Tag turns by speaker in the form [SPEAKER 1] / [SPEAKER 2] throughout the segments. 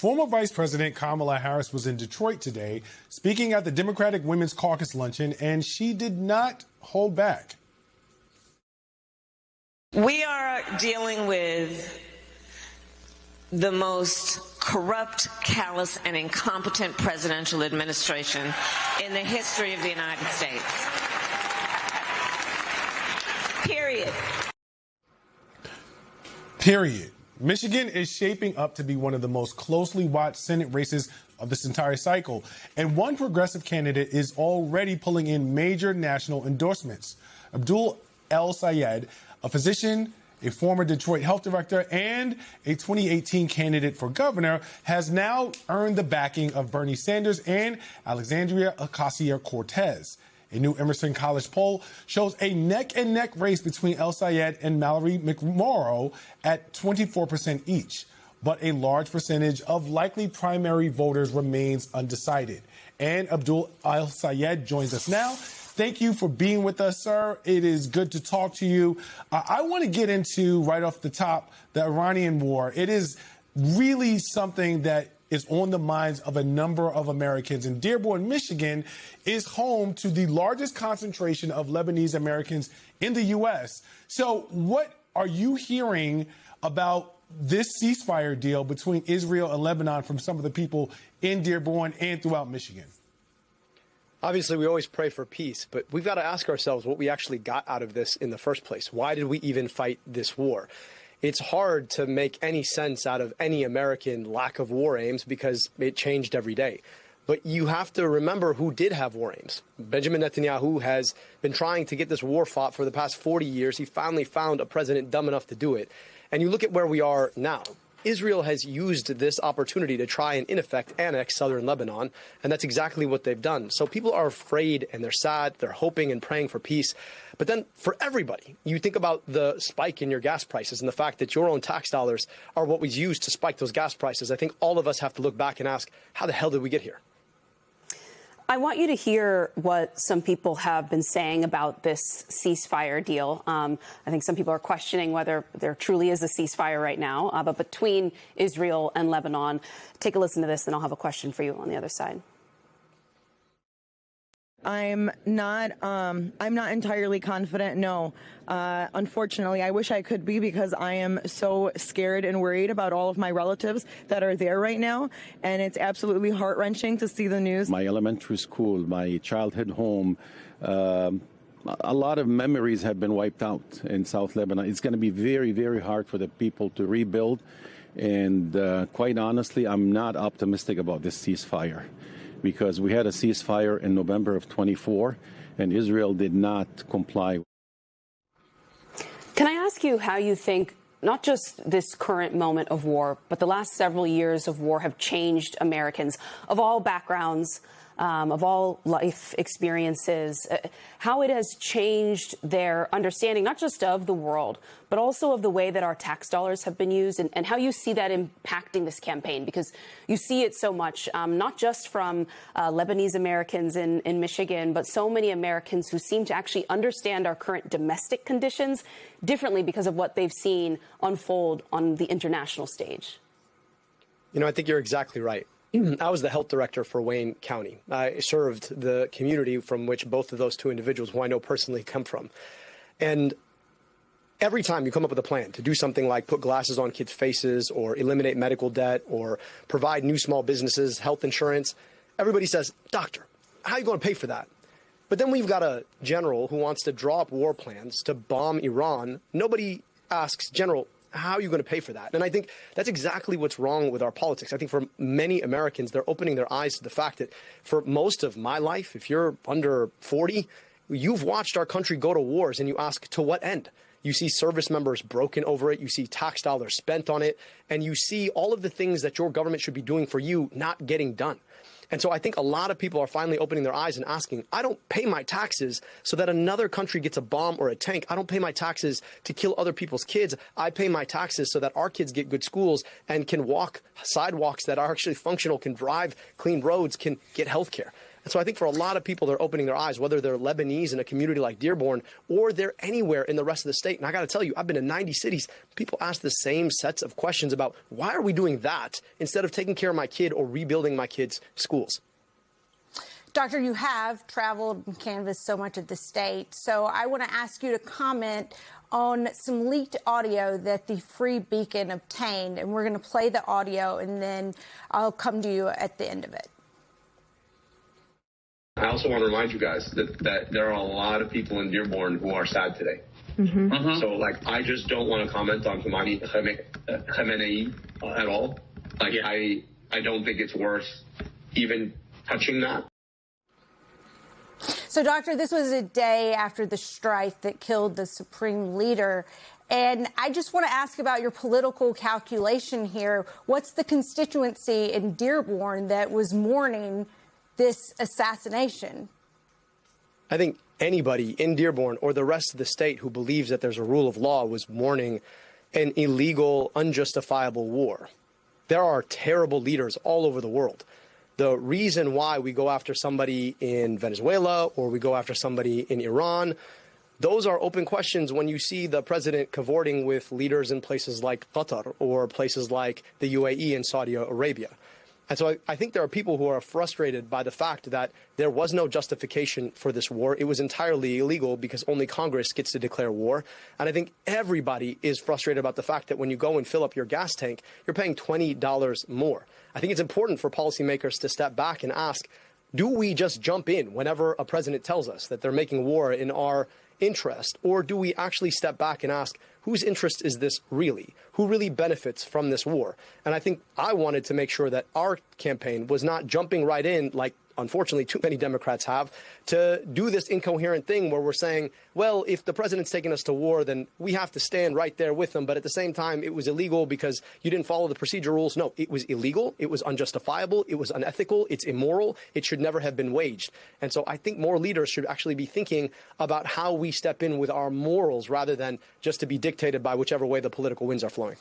[SPEAKER 1] Former Vice President Kamala Harris was in Detroit today, speaking at the Democratic Women's Caucus luncheon, and she did not hold back.
[SPEAKER 2] We are dealing with the most corrupt, callous, and incompetent presidential administration in the history of the United States.
[SPEAKER 1] Period. Michigan is shaping up to be one of the most closely watched Senate races of this entire cycle. And one progressive candidate is already pulling in major national endorsements. Abdul El-Sayed, a physician, a former Detroit health director, and a 2018 candidate for governor, has now earned the backing of Bernie Sanders and Alexandria Ocasio-Cortez. A new Emerson College poll shows a neck-and-neck race between El-Sayed and Mallory McMorrow at 24% each. But a large percentage of likely primary voters remains undecided. And Abdul El-Sayed joins us now. Thank you for being with us, sir. It is good to talk to you. I want to get into, right off the top, the Iranian war. It is really something that is on the minds of a number of Americans. And Dearborn, Michigan is home to the largest concentration of Lebanese Americans in the U.S. So what are you hearing about this ceasefire deal between Israel and Lebanon from some of the people in Dearborn and throughout Michigan?
[SPEAKER 3] Obviously, we always pray for peace, but we've got to ask ourselves what we actually got out of this in the first place. Why did we even fight this war? It's hard to make any sense out of any American lack of war aims because it changed every day. But you have to remember who did have war aims. Benjamin Netanyahu has been trying to get this war fought for the past 40 years. He finally found a president dumb enough to do it. And you look at where we are now. Israel has used this opportunity to try and, in effect, annex southern Lebanon, and that's exactly what they've done. So people are afraid and they're sad, they're hoping and praying for peace. But then for everybody, you think about the spike in your gas prices and the fact that your own tax dollars are what was used to spike those gas prices. I think all of us have to look back and ask, how the hell did we get here?
[SPEAKER 4] I want you to hear what some people have been saying about this ceasefire deal. I think some people are questioning whether there truly is a ceasefire right now, but between Israel and Lebanon. Take a listen to this, and I'll have a question for you on the other side.
[SPEAKER 5] I'm not entirely confident, no. Unfortunately, I wish I could be because I am so scared and worried about all of my relatives that are there right now. And it's absolutely heart-wrenching to see the news.
[SPEAKER 6] My elementary school, my childhood home, a lot of memories have been wiped out in South Lebanon. It's going to be very, very hard for the people to rebuild. And quite honestly, I'm not optimistic about this ceasefire, because we had a ceasefire in November of 24, and Israel did not comply.
[SPEAKER 4] Can I ask you how you think not just this current moment of war, but the last several years of war have changed Americans of all backgrounds, of all life experiences, how it has changed their understanding, not just of the world, but also of the way that our tax dollars have been used, and how you see that impacting this campaign, because you see it so much, not just from Lebanese Americans in Michigan, but so many Americans who seem to actually understand our current domestic conditions differently because of what they've seen unfold on the international stage.
[SPEAKER 3] You know, I think you're exactly right. I was the health director for Wayne County. I served the community from which both of those two individuals, who I know personally, come from. And every time you come up with a plan to do something like put glasses on kids' faces or eliminate medical debt or provide new small businesses health insurance, everybody says, doctor, how are you going to pay for that? But then we've got a general who wants to draw up war plans to bomb Iran. Nobody asks, General, how are you going to pay for that? And I think that's exactly what's wrong with our politics. I think for many Americans, they're opening their eyes to the fact that for most of my life, if you're under 40, you've watched our country go to wars, and you ask, to what end? You see service members broken over it. You see tax dollars spent on it. And you see all of the things that your government should be doing for you not getting done. And so I think a lot of people are finally opening their eyes and asking, I don't pay my taxes so that another country gets a bomb or a tank. I don't pay my taxes to kill other people's kids. I pay my taxes so that our kids get good schools and can walk sidewalks that are actually functional, can drive clean roads, can get health care. And so I think for a lot of people, they're opening their eyes, whether they're Lebanese in a community like Dearborn or they're anywhere in the rest of the state. And I got to tell you, I've been to 90 cities. People ask the same sets of questions about why are we doing that instead of taking care of my kid or rebuilding my kid's schools.
[SPEAKER 7] Doctor, you have traveled and canvassed so much of the state, so I want to ask you to comment on some leaked audio that the Free Beacon obtained, and we're going to play the audio, and then I'll come to you at the end of it.
[SPEAKER 8] I also want to remind you guys that there are a lot of people in Dearborn who are sad today. So, I just don't want to comment on Khamenei at all. I don't think it's worth even touching that.
[SPEAKER 7] So, Doctor, this was a day after the strike that killed the supreme leader. And I just want to ask about your political calculation here. What's the constituency in Dearborn that was mourning this assassination?
[SPEAKER 3] I think anybody in Dearborn or the rest of the state who believes that there's a rule of law was mourning an illegal, unjustifiable war. There are terrible leaders all over the world. The reason why we go after somebody in Venezuela or we go after somebody in Iran, those are open questions when you see the president cavorting with leaders in places like Qatar or places like the UAE and Saudi Arabia. And so I think there are people who are frustrated by the fact that there was no justification for this war. It was entirely illegal because only Congress gets to declare war. And I think everybody is frustrated about the fact that when you go and fill up your gas tank, you're paying $20 more. I think it's important for policymakers to step back and ask, do we just jump in whenever a president tells us that they're making war in our interest? Or do we actually step back and ask, whose interest is this really? Who really benefits from this war? And I think I wanted to make sure that our campaign was not jumping right in like, unfortunately, too many Democrats have, to do this incoherent thing where we're saying, well, if the president's taking us to war, then we have to stand right there with them. But at the same time, it was illegal because you didn't follow the procedure rules. No, it was illegal. It was unjustifiable. It was unethical. It's immoral. It should never have been waged. And so I think more leaders should actually be thinking about how we step in with our morals rather than just to be dictated by whichever way the political winds are flowing.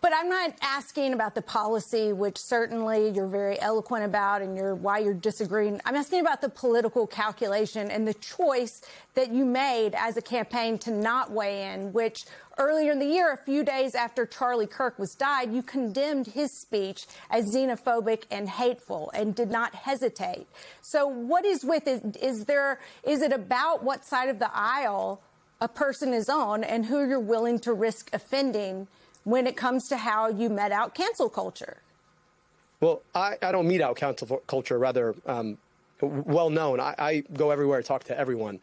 [SPEAKER 7] But I'm not asking about the policy, which certainly you're very eloquent about and why you're disagreeing. I'm asking about the political calculation and the choice that you made as a campaign to not weigh in, which earlier in the year, a few days after Charlie Kirk was died, you condemned his speech as xenophobic and hateful and did not hesitate. So what is with it? Is it about what side of the aisle a person is on and who you're willing to risk offending when it comes to how you met out cancel culture?
[SPEAKER 3] Well, I don't mete out cancel culture, rather well known. I go everywhere, talk to everyone.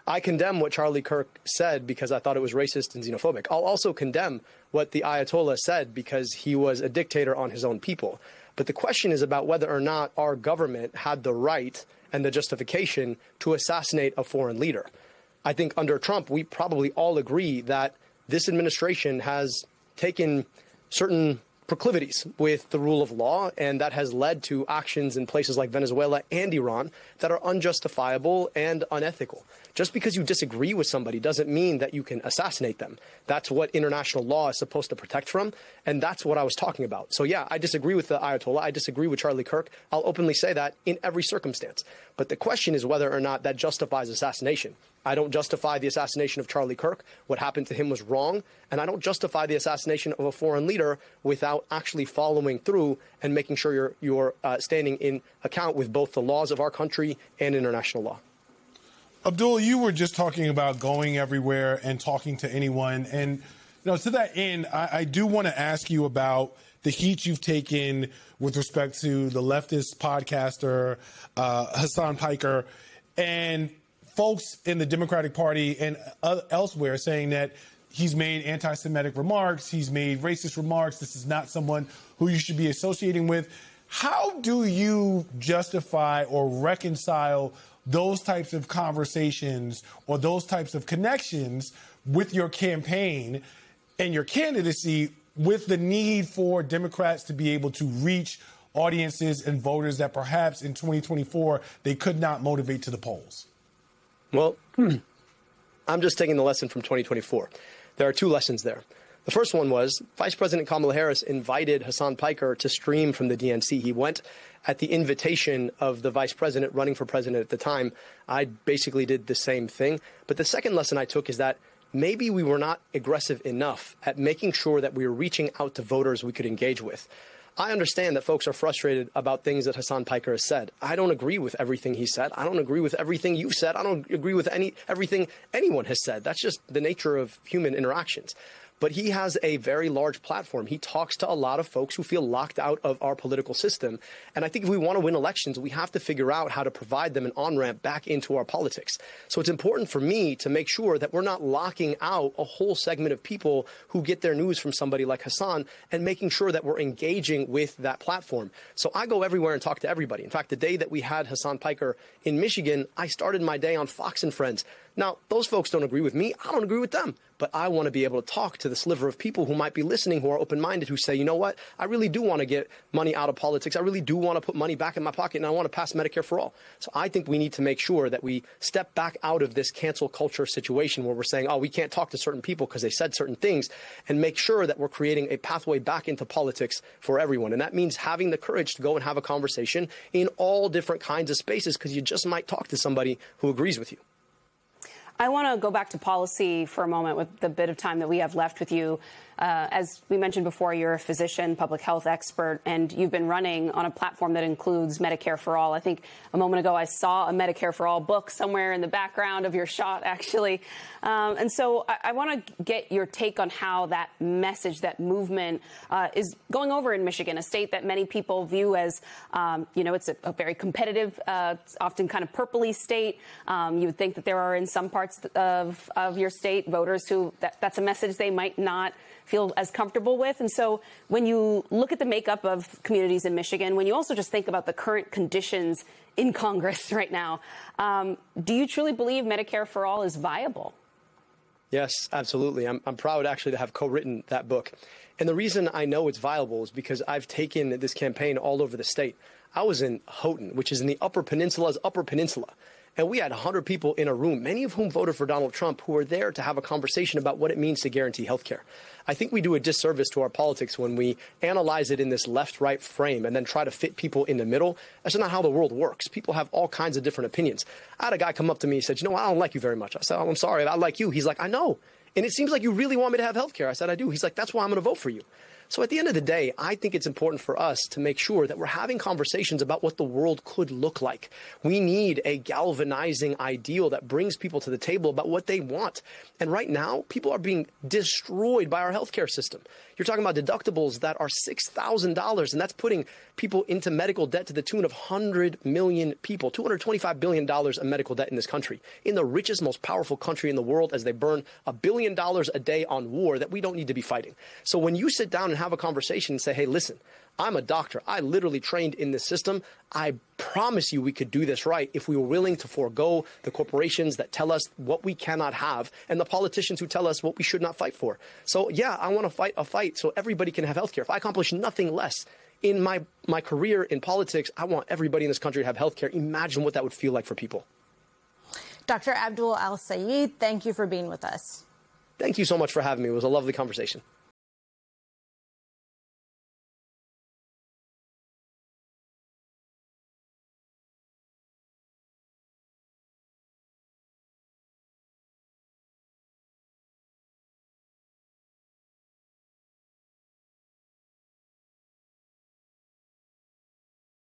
[SPEAKER 3] I condemn what Charlie Kirk said because I thought it was racist and xenophobic. I'll also condemn what the Ayatollah said because he was a dictator on his own people. But the question is about whether or not our government had the right and the justification to assassinate a foreign leader. I think under Trump, we probably all agree that this administration has taken certain proclivities with the rule of law, and that has led to actions in places like Venezuela and Iran that are unjustifiable and unethical. Just because you disagree with somebody doesn't mean that you can assassinate them. That's what international law is supposed to protect from, and that's what I was talking about. So yeah, I disagree with the Ayatollah. I disagree with Charlie Kirk. I'll openly say that in every circumstance. But the question is whether or not that justifies assassination. I don't justify the assassination of Charlie Kirk. What happened to him was wrong. And I don't justify the assassination of a foreign leader without actually following through and making sure you're standing in account with both the laws of our country and international law.
[SPEAKER 1] Abdul, you were just talking about going everywhere and talking to anyone. And to that end, I do want to ask you about the heat you've taken with respect to the leftist podcaster, Hassan Piker, and folks in the Democratic Party and elsewhere saying that he's made anti-Semitic remarks, he's made racist remarks, this is not someone who you should be associating with. How do you justify or reconcile those types of conversations or those types of connections with your campaign and your candidacy with the need for Democrats to be able to reach audiences and voters that perhaps in 2024 they could not motivate to the polls? Well,
[SPEAKER 3] I'm just taking the lesson from 2024. There are two lessons there. The first one was Vice President Kamala Harris invited Hasan Piker to stream from the DNC. He went at the invitation of the vice president running for president at the time. I basically did the same thing. But the second lesson I took is that maybe we were not aggressive enough at making sure that we were reaching out to voters we could engage with. I understand that folks are frustrated about things that Hasan Piker has said. I don't agree with everything he said. I don't agree with everything you've said. I don't agree with everything anyone has said. That's just the nature of human interactions. But he has a very large platform. He talks to a lot of folks who feel locked out of our political system. And I think if we want to win elections, we have to figure out how to provide them an on-ramp back into our politics. So it's important for me to make sure that we're not locking out a whole segment of people who get their news from somebody like Hasan, and making sure that we're engaging with that platform. So I go everywhere and talk to everybody. In fact, the day that we had Hasan Piker in Michigan, I started my day on Fox and Friends. Now, those folks don't agree with me. I don't agree with them. But I want to be able to talk to the sliver of people who might be listening, who are open-minded, who say, you know what, I really do want to get money out of politics. I really do want to put money back in my pocket, and I want to pass Medicare for all. So I think we need to make sure that we step back out of this cancel culture situation where we're saying, oh, we can't talk to certain people because they said certain things, and make sure that we're creating a pathway back into politics for everyone. And that means having the courage to go and have a conversation in all different kinds of spaces, because you just might talk to somebody who agrees with you.
[SPEAKER 4] I want to go back to policy for a moment with the bit of time that we have left with you. As we mentioned before, you're a physician, public health expert, and you've been running on a platform that includes Medicare for All. I think a moment ago I saw a Medicare for All book somewhere in the background of your shot, actually. And so I want to get your take on how that message, that movement is going over in Michigan, a state that many people view as, it's a very competitive, often kind of purpley state. You would think that there are in some parts of your state voters who that's a message they might not feel as comfortable with. And so when you look at the makeup of communities in Michigan, when you also just think about the current conditions in Congress right now, do you truly believe Medicare for All is viable?
[SPEAKER 3] Yes, absolutely. I'm proud actually to have co-written that book. And the reason I know it's viable is because I've taken this campaign all over the state. I was in Houghton, which is in the Upper Peninsula's Upper Peninsula. And we had 100 people in a room, many of whom voted for Donald Trump, who were there to have a conversation about what it means to guarantee health care. I think we do a disservice to our politics when we analyze it in this left-right frame and then try to fit people in the middle. That's not how the world works. People have all kinds of different opinions. I had a guy come up to me and said, you know, I don't like you very much. I said, oh, I'm sorry, I like you. He's like, I know. And it seems like you really want me to have health care. I said, I do. He's like, that's why I'm going to vote for you. So at the end of the day, I think it's important for us to make sure that we're having conversations about what the world could look like. We need a galvanizing ideal that brings people to the table about what they want. And right now, people are being destroyed by our healthcare system. You're talking about deductibles that are $6,000, and that's putting people into medical debt to the tune of 100 million people, $225 billion of medical debt in this country, in the richest, most powerful country in the world, as they burn $1 billion a day on war that we don't need to be fighting. So when you sit down and have a conversation and say, hey, listen, I'm a doctor. I literally trained in this system. I promise you we could do this right if we were willing to forego the corporations that tell us what we cannot have and the politicians who tell us what we should not fight for. So, yeah, I want to fight a fight so everybody can have health care. If I accomplish nothing less in my career in politics, I want everybody in this country to have health care. Imagine what that would feel like for people.
[SPEAKER 7] Dr. Abdul El-Sayed, thank you for being with us.
[SPEAKER 3] Thank you so much for having me. It was a lovely conversation.